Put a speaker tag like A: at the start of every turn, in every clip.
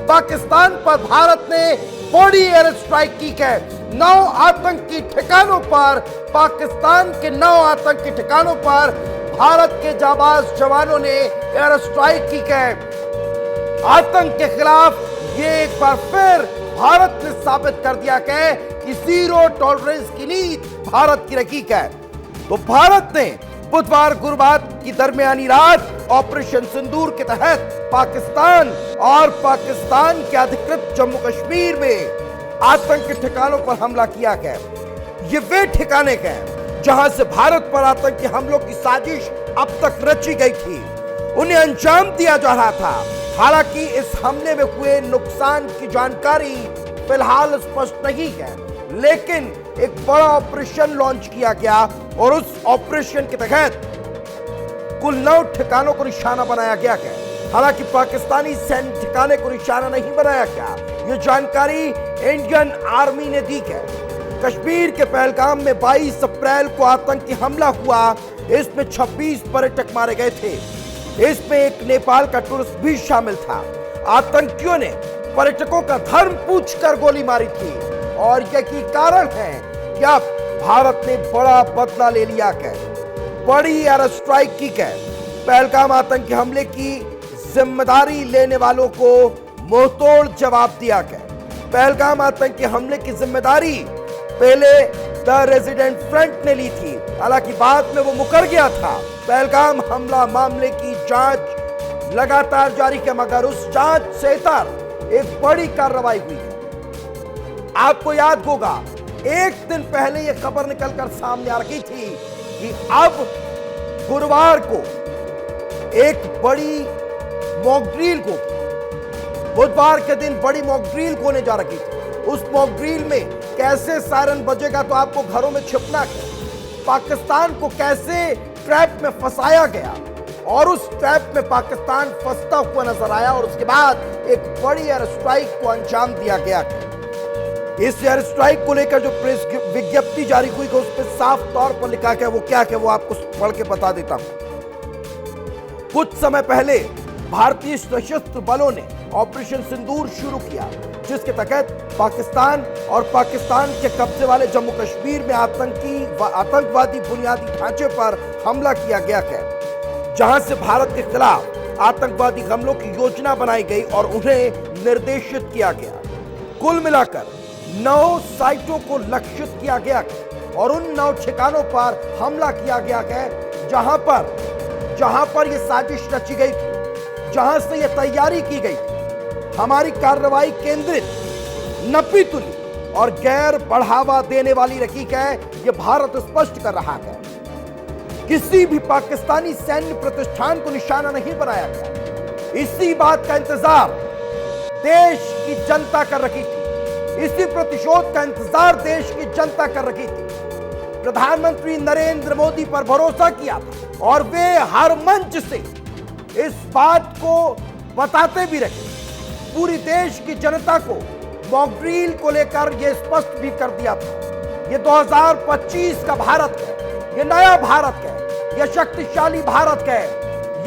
A: पाकिस्तान पर भारत ने बड़ी एयर स्ट्राइक की है। 9 आतंकी ठिकानों पर, पाकिस्तान के 9 आतंकी ठिकानों पर भारत के जाबाज जवानों ने एयर स्ट्राइक की है। आतंक के खिलाफ ये एक बार फिर भारत ने साबित कर दिया है कि जीरो टॉलरेंस की नीति भारत की रखी है। तो भारत ने बुधवार गुरुवार की दरमियानी रात ऑपरेशन सिंदूर के तहत पाकिस्तान और पाकिस्तान के अधिकृत जम्मू कश्मीर में आतंकी ठिकानों पर हमला किया है। ये वे ठिकाने हैं जहां से भारत पर आतंकी हमलों की साजिश अब तक रची गई थी, उन्हें अंजाम दिया जा रहा था। हालांकि इस हमले में हुए नुकसान की जानकारी फिलहाल स्पष्ट नहीं है, लेकिन एक बड़ा ऑपरेशन लॉन्च किया गया और उस ऑपरेशन के तहत कुल 9 ठिकानों को निशाना बनाया गया है। हालांकि पाकिस्तानी सैन्य ठिकाने को निशाना नहीं बनाया गया, यह जानकारी इंडियन आर्मी ने दी है। कश्मीर के पहलगाम में 22 अप्रैल को आतंकी हमला हुआ। इसमें 26 पर्यटक मारे गए थे। इसमें एक नेपाल का टूरिस्ट भी शामिल था। आतंकियों ने पर्यटकों का धर्म पूछकर गोली मारी थी और यही कारण है कि अब भारत ने बड़ा बदला ले लिया है, बड़ी एयर स्ट्राइक की है। पहलगाम आतंकी हमले की जिम्मेदारी लेने वालों को मुंहतोड़ जवाब दिया है। पहलगाम आतंकी हमले की जिम्मेदारी पहले द रेजिडेंट फ्रंट ने ली थी, हालांकि बाद में वो मुकर गया था। पहलगाम हमला मामले की जांच लगातार जारी है, मगर उस जांच से इतर एक बड़ी कार्रवाई हुई है। आपको याद होगा, एक दिन पहले यह खबर निकलकर सामने आ रही थी कि अब गुरुवार को एक बड़ी मॉक ड्रिल को, बुधवार के दिन बड़ी मॉक ड्रिल होने जा रही थी। उस मॉक ड्रिल में कैसे सायरन बजेगा तो आपको घरों में छिपना है, पाकिस्तान को कैसे ट्रैप में फंसाया गया और उस ट्रैप में पाकिस्तान फंसता हुआ नजर आया और उसके बाद एक बड़ी एयर स्ट्राइक को अंजाम दिया गया। इस एयर स्ट्राइक को लेकर जो प्रेस विज्ञप्ति जारी हुई है उस पर साफ तौर पर लिखा है वो क्या है, वो आपको पढ़ के बता देता हूं। कुछ समय पहले भारतीय सशस्त्र बलों ने ऑपरेशन सिंदूर शुरू किया, जिसके तहत पाकिस्तान और पाकिस्तान के कब्जे वाले जम्मू कश्मीर में आतंकवादी बुनियादी ढांचे पर हमला किया गया है, जहां से भारत के खिलाफ आतंकवादी हमलों की योजना बनाई गई और उन्हें निर्देशित किया गया। कुल मिलाकर 9 साइटों को लक्षित किया गया और उन 9 ठिकानों पर हमला किया गया है जहां पर यह साजिश रची गई थी, जहां से यह तैयारी की गई थी। हमारी कार्रवाई केंद्रित, नपी तुली और गैर बढ़ावा देने वाली रखी है, यह भारत स्पष्ट कर रहा है। किसी भी पाकिस्तानी सैन्य प्रतिष्ठान को निशाना नहीं बनाया गया। इसी बात का इंतजार देश की जनता कर रही थी, इसी प्रतिशोध का इंतजार देश की जनता कर रही थी। प्रधानमंत्री नरेंद्र मोदी पर भरोसा किया था और वे हर मंच से इस बात को बताते भी रहे। पूरी देश की जनता को मॉक ड्रिल को लेकर यह स्पष्ट भी कर दिया था, यह 2025 का भारत है, यह नया भारत है, यह शक्तिशाली भारत है,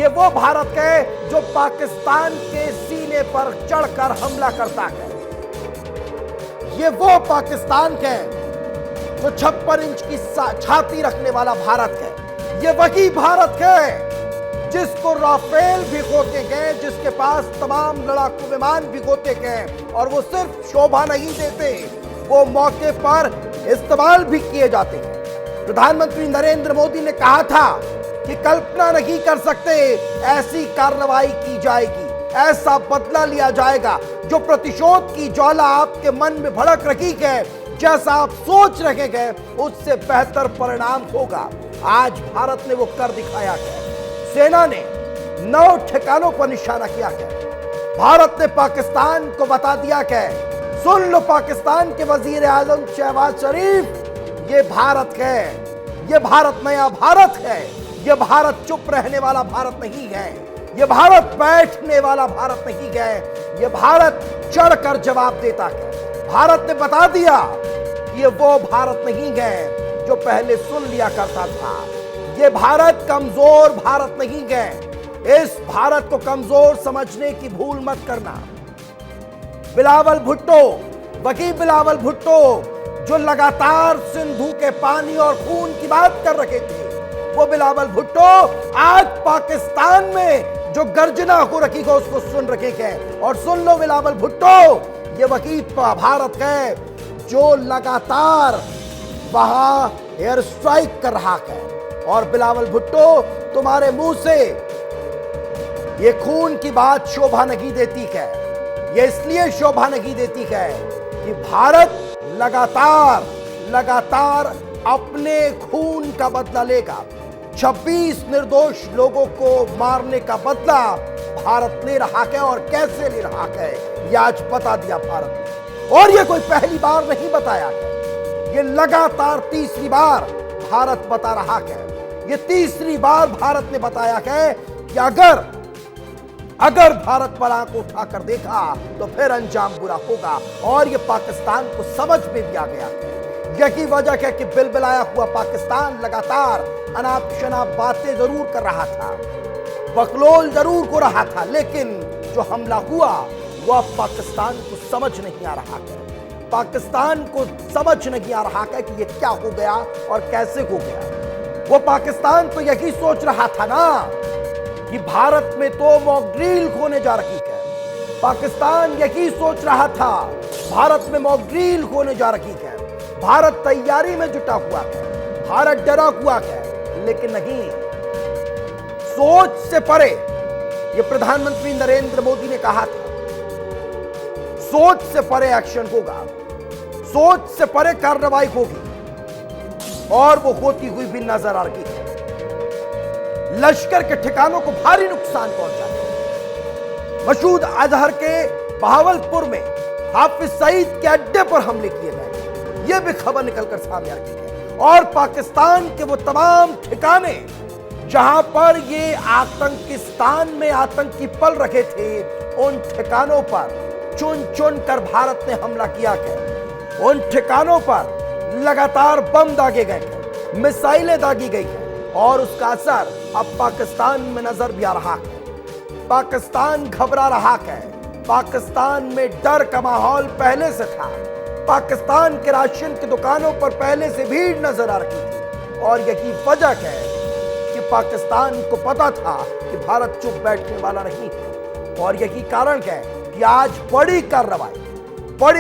A: यह वो भारत है जो पाकिस्तान के सीने पर चढ़कर हमला करता है। यह वो पाकिस्तान है जो 56 इंच की छाती रखने वाला भारत है। यह वही भारत है जिसको राफेल भिगोते गए, जिसके पास तमाम लड़ाकू विमान भिगोते गए और वो सिर्फ शोभा नहीं देते, वो मौके पर इस्तेमाल भी किए जाते हैं। प्रधानमंत्री नरेंद्र मोदी ने कहा था कि कल्पना नहीं कर सकते ऐसी कार्रवाई की जाएगी, ऐसा बदला लिया जाएगा, जो प्रतिशोध की ज्वाला आपके मन में भड़क रही है, जैसा आप सोच रहे हैं उससे बेहतर परिणाम होगा। आज भारत ने वो कर दिखाया है। सेना ने 9 ठिकानों पर निशाना किया है। भारत ने पाकिस्तान को बता दिया है, सुन लो पाकिस्तान के वजीर आजम शहबाज शरीफ, ये भारत है, ये भारत नया भारत है, ये भारत चुप रहने वाला भारत नहीं है, ये भारत बैठने वाला भारत नहीं है, ये भारत चढ़कर जवाब देता है। भारत ने बता दिया कि ये वो भारत नहीं है जो पहले सुन लिया करता था। ये भारत कमजोर भारत नहीं है। इस भारत को कमजोर समझने की भूल मत करना। बिलावल भुट्टो, वकील बिलावल भुट्टो, जो लगातार सिंधु के पानी और खून की बात कर रहे थे, वो बिलावल भुट्टो आज पाकिस्तान में जो गर्जना हो रखी है उसको सुन रखे हैं। और सुन लो बिलावल भुट्टो, ये वकील भारत है जो लगातार वहां एयर स्ट्राइक कर रहा है। और बिलावल भुट्टो, तुम्हारे मुंह से ये खून की बात शोभा नहीं देती है। ये इसलिए शोभा नहीं देती है कि भारत लगातार अपने खून का बदला लेगा। 26 निर्दोष लोगों को मारने का बदला भारत ले रहा है, और कैसे ले रहा है ये आज बता दिया भारत ने। और ये कोई पहली बार नहीं बताया है, ये लगातार तीसरी बार भारत बता रहा है। ये तीसरी बार भारत ने बताया है कि अगर भारत पर आंख उठाकर देखा तो फिर अंजाम बुरा होगा। और ये पाकिस्तान को समझ में भी आ गया है। यही वजह है कि बिलबिलाया हुआ पाकिस्तान लगातार अनाप शनाप बातें जरूर कर रहा था, बकलोल जरूर हो रहा था, लेकिन जो हमला हुआ वो अब पाकिस्तान को समझ नहीं आ रहा है। पाकिस्तान को समझ नहीं आ रहा है कि ये क्या हो गया और कैसे हो गया। वो पाकिस्तान तो यही सोच रहा था ना कि भारत में तो मॉक ड्रिल होने जा रही है। पाकिस्तान यही सोच रहा था भारत में मॉक ड्रिल होने जा रही है। भारत तैयारी में जुटा हुआ है, भारत डरा हुआ है, लेकिन नहीं, सोच से परे। ये प्रधानमंत्री नरेंद्र मोदी ने कहा था, सोच से परे एक्शन होगा, सोच से परे कार्रवाई होगी, और वो होती हुई भी नजर आ रही है। लश्कर के ठिकानों को भारी नुकसान पहुंचा है। मसूद अजहर के बहावलपुर में हाफिज सईद के अड्डे पर हमले किए गए, यह भी खबर निकलकर सामने आ रही है। और पाकिस्तान के वो तमाम ठिकाने जहां पर ये आतंकिस्तान में आतंकी पल रखे थे, उन ठिकानों पर चुन चुन कर भारत ने हमला किया है। उन ठिकानों पर लगातार बम दागे गए, मिसाइलें दागी गई हैं, और उसका असर अब पाकिस्तान में नजर भी आ रहा है। पाकिस्तान घबरा रहा है। पाकिस्तान में डर का माहौल पहले से था। पाकिस्तान के राशन की दुकानों पर पहले से भीड़ नजर आ रही थी। और यही वजह है कि पाकिस्तान को पता था कि भारत चुप बैठने वाला नहीं है। और यही कारण है कि आज बड़ी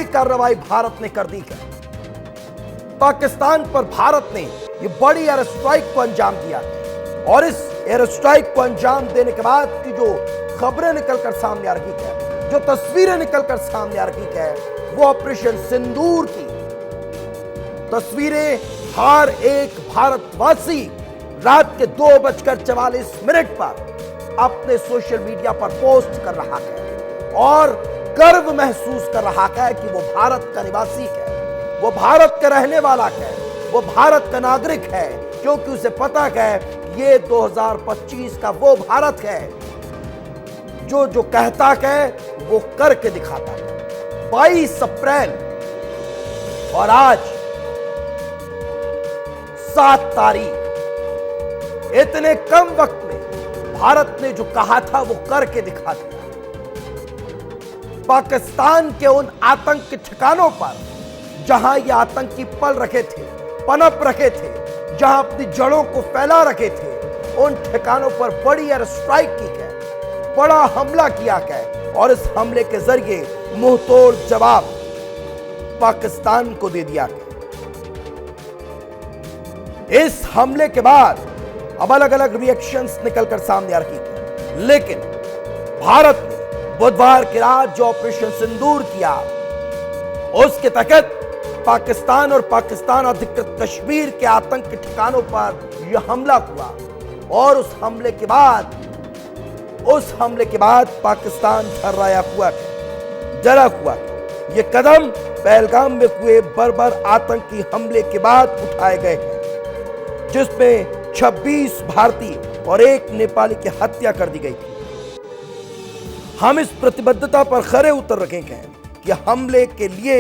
A: कार्रवाई भारत ने कर दी है। पाकिस्तान पर भारत ने ये बड़ी एयर स्ट्राइक को अंजाम दिया है। और इस एयर स्ट्राइक को अंजाम देने के बाद की जो खबरें निकलकर सामने आ रही है, जो तस्वीरें निकलकर सामने आ रही है, वो ऑपरेशन सिंदूर की तस्वीरें हर एक भारतवासी रात के 2:44 पर अपने सोशल मीडिया पर पोस्ट कर रहा है और गर्व महसूस कर रहा है कि वो भारत का निवासी है, वो भारत का रहने वाला है, वो भारत का नागरिक है, क्योंकि उसे पता है कि ये 2025 का वो भारत है जो कहता है वो करके दिखाता है। 22 अप्रैल और आज 7 तारीख, इतने कम वक्त में भारत ने जो कहा था वो करके दिखा दिया। पाकिस्तान के उन आतंकी ठिकानों पर जहां ये आतंकी पल रखे थे, पनप रखे थे, जहां अपनी जड़ों को फैला रखे थे, उन ठिकानों पर बड़ी एयर स्ट्राइक की है, बड़ा हमला किया है। और इस हमले के जरिए मुंहतोड़ जवाब पाकिस्तान को दे दिया है। इस हमले के बाद अब अलग अलग रिएक्शंस निकलकर सामने आ रही है, लेकिन भारत ने बुधवार की रात जो ऑपरेशन सिंदूर किया, उसके तहत पाकिस्तान और पाकिस्तान अधिकृत कश्मीर के आतंकी ठिकानों पर यह हमला हुआ। और उस हमले के बाद पाकिस्तान डरा हुआ। यह कदम पहलगाम में हुए बर्बर आतंकी हमले के बाद उठाए गए हैं, जिसमें 26 भारतीय और 1 नेपाली की हत्या कर दी गई थी। हम इस प्रतिबद्धता पर खरे उतर रखे हैं कि हमले के लिए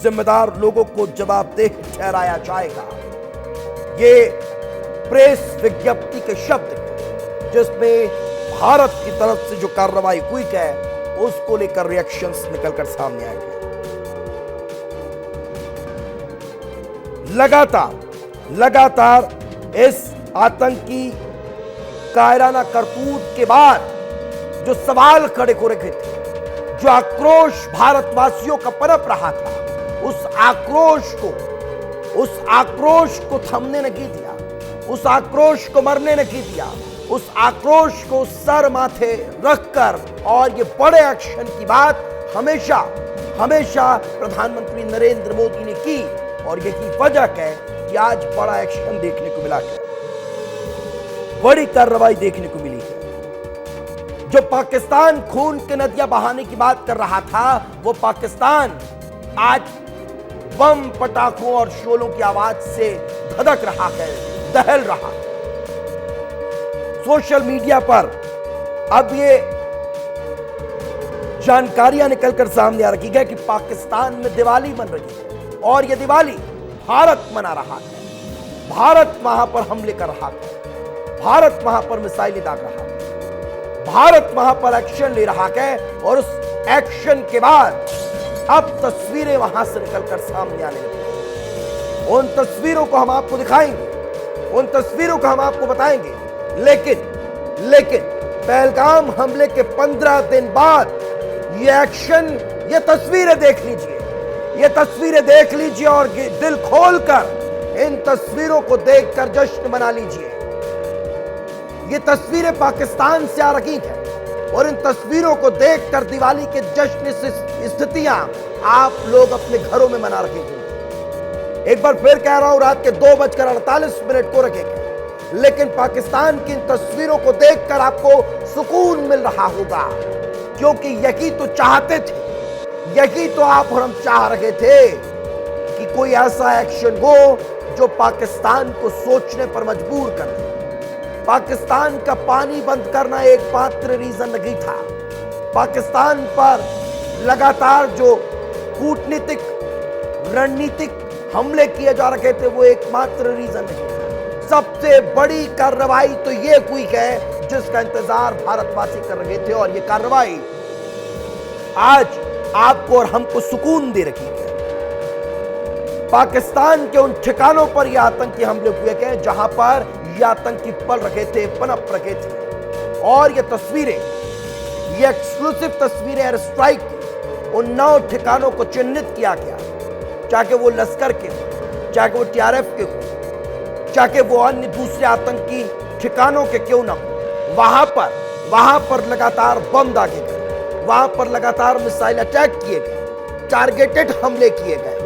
A: जिम्मेदार लोगों को जवाबदेह ठहराया जाएगा। ये प्रेस विज्ञप्ति के शब्द हैं, जिसमें भारत की तरफ से जो कार्रवाई हुई है उसको लेकर रिएक्शंस निकलकर सामने आए हैं। लगातार इस आतंकी कायराना करतूत के बाद जो सवाल खड़े हो रखे थे, जो आक्रोश भारतवासियों का पनप रहा था, उस आक्रोश को थमने नहीं दिया, उस आक्रोश को मरने नहीं दिया, उस आक्रोश को सर माथे रखकर, और ये बड़े एक्शन की बात हमेशा प्रधानमंत्री नरेंद्र मोदी ने की, और यही वजह है कि आज बड़ा एक्शन देखने को मिला है, बड़ी कार्रवाई देखने को मिली है। जो पाकिस्तान खून के नदियां बहाने की बात कर रहा था, वो पाकिस्तान आज बम, पटाखों और शोलों की आवाज से धधक रहा है, दहल रहा है। सोशल मीडिया पर अब ये जानकारियां निकलकर सामने आ रही है कि पाकिस्तान में दिवाली मन रही है, और ये दिवाली भारत मना रहा है। भारत वहां पर हमले कर रहा है, भारत वहां पर मिसाइलें दाग रहा है, भारत वहां पर एक्शन ले रहा है, और उस एक्शन के बाद अब तस्वीरें वहां से निकलकर सामने आने लगी। उन तस्वीरों को हम आपको दिखाएंगे, उन तस्वीरों को हम आपको बताएंगे, लेकिन पहलगाम हमले के 15 दिन बाद ये एक्शन, ये तस्वीरें देख लीजिए, ये तस्वीरें देख लीजिए, और दिल खोलकर इन तस्वीरों को देखकर जश्न मना लीजिए। ये तस्वीरें पाकिस्तान से आ रही हैं, और इन तस्वीरों को देखकर दिवाली के जश्न से स्थितियां आप लोग अपने घरों में मना रहे हैं। एक बार फिर कह रहा हूं, रात के 2:48 को रखेंगे, लेकिन पाकिस्तान की इन तस्वीरों को देखकर आपको सुकून मिल रहा होगा, क्योंकि यही तो चाहते थे, यही तो आप और हम चाह रहे थे कि कोई ऐसा एक्शन हो जो पाकिस्तान को सोचने पर मजबूर कर दे। पाकिस्तान का पानी बंद करना एकमात्र रीजन नहीं था, पाकिस्तान पर लगातार जो कूटनीतिक रणनीतिक हमले किए जा रहे थे वो एकमात्र रीजन नहीं था। सबसे बड़ी कार्रवाई तो ये हुई है जिसका इंतजार भारतवासी कर रहे थे, और ये कार्रवाई आज आपको और हमको सुकून दे रही है। पाकिस्तान के उन ठिकानों पर ये आतंकी हमले हुए हैं जहां पर ये आतंकी पल रखे थे, पनप रखे थे, और ये तस्वीरें, ये एक्सक्लूसिव तस्वीरें एयर स्ट्राइक की उन 9 ठिकानों को चिन्हित किया गया, चाहे वो लश्कर के हो, चाहे वो TRF के हो, चाहे वो अन्य दूसरे आतंकी ठिकानों के क्यों ना हो। वहां पर लगातार बम दागे गए, वहां पर लगातार मिसाइल अटैक किए गए, टारगेटेड हमले किए गए,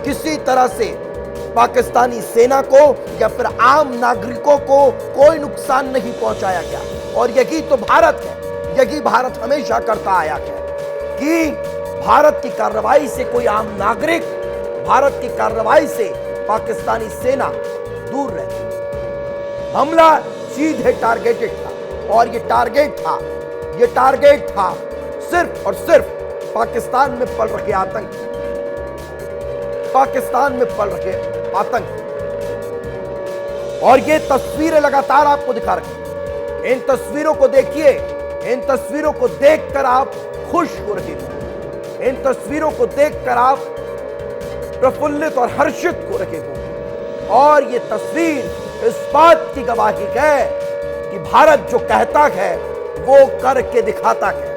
A: किसी तरह से पाकिस्तानी सेना को या फिर आम नागरिकों को कोई नुकसान नहीं पहुंचाया गया। और यही तो भारत है, यही भारत हमेशा करता आया है कि भारत की कार्रवाई से कोई आम नागरिक, भारत की कार्रवाई से पाकिस्तानी सेना दूर रहे। हमला सीधे टारगेटेड था, और ये टारगेट था सिर्फ और सिर्फ पाकिस्तान में पल रहे आतंक, पाकिस्तान में पल रहे आतंक। और ये तस्वीरें लगातार आपको दिखा रही हैं। इन तस्वीरों को देखिए, इन तस्वीरों को देखकर आप खुश हो रहे हो, इन तस्वीरों को देखकर आप प्रफुल्लित और हर्षित हो रहे हो। और ये तस्वीर इस बात की गवाही है कि भारत जो कहता है वो करके दिखाता है।